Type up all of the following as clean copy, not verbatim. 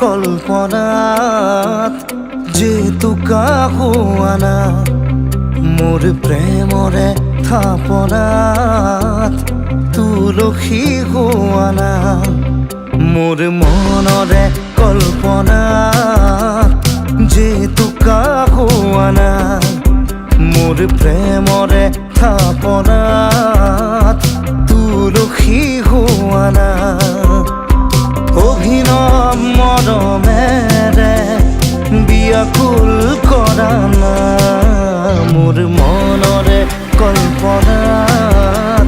কল্পনাত যেতুকা হোৱানা মোৰ প্ৰেমৰে থাপনাত তুলসী হোৱানা মোৰ মনৰে কল্পনাত যেতুকা হোৱানা মোৰ প্ৰেমৰে থাপনাত তুলসী হোৱানা অভিনৱ মৰমেৰে বিয়াকুল কৰা না মোৰ মনৰে কল্পনাত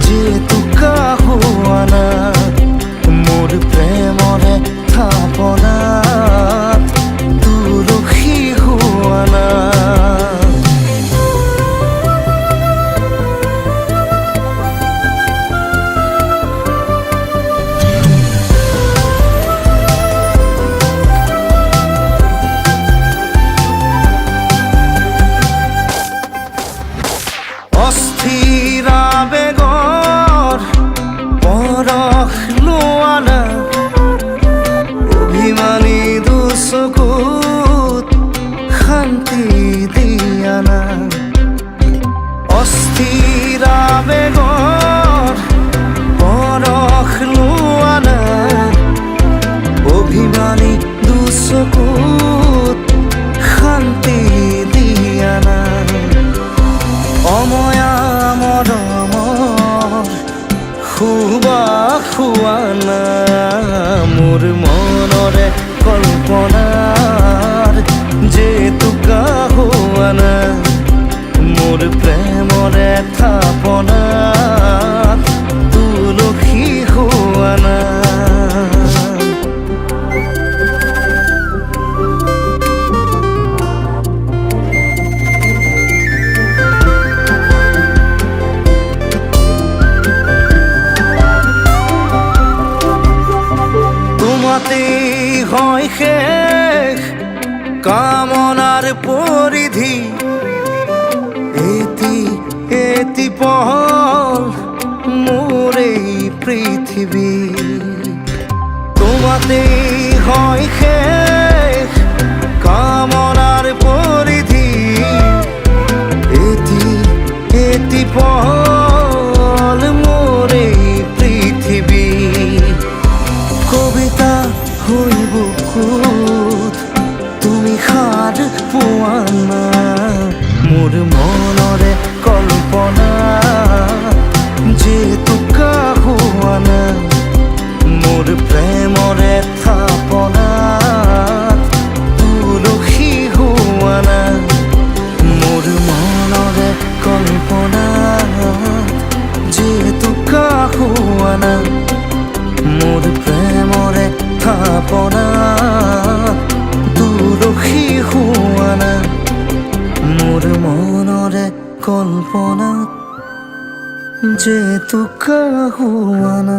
যেতুকা হোৱানা মোৰ প্ৰেমৰে থাপনাত তুলসী হোৱানা অস্থিৰ আবেগৰ পৰশ লোৱানা অভিমানী দুচকুত শান্তি দিয়ানা অস্থিৰ আবেগৰ পৰশ লোৱানা অভিমানী দুচকুত শান্তি দিয়ানা অময়া মৰমৰ সুবাস হোৱানা মোৰ মনৰে কল্পনাৰ যেতুকা হোৱানা মোৰ প্ৰেমৰে থাপনাত তুলসী হোৱানা হয় শেষ কামনাৰ পৰিধি এটি পহল মোৰ এই পৃথিৱী তোমাতেই হয় শেষ কামনাৰ পৰিধি এটি পহল মোৰ এই পৃথিৱী কবিতা হৈ বুকুত তুমি সাৰ পোৱানা মোৰ মনৰে কল্পনা যেতুকা হোৱানা মোৰ প্ৰেমৰে থাপনাত তুলসী হোৱানা মোৰ মনৰে কল্পনা যেতুকা হোৱানা মোৰ প্ৰেমৰে থাপনাত তুলসী হোৱানা মোৰ মনৰে কল্পনাত যেতুকা হোৱানা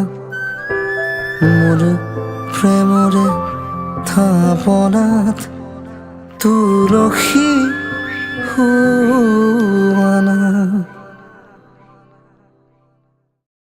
মোৰ প্ৰেমৰে থাপনাত তুলসী হোৱানা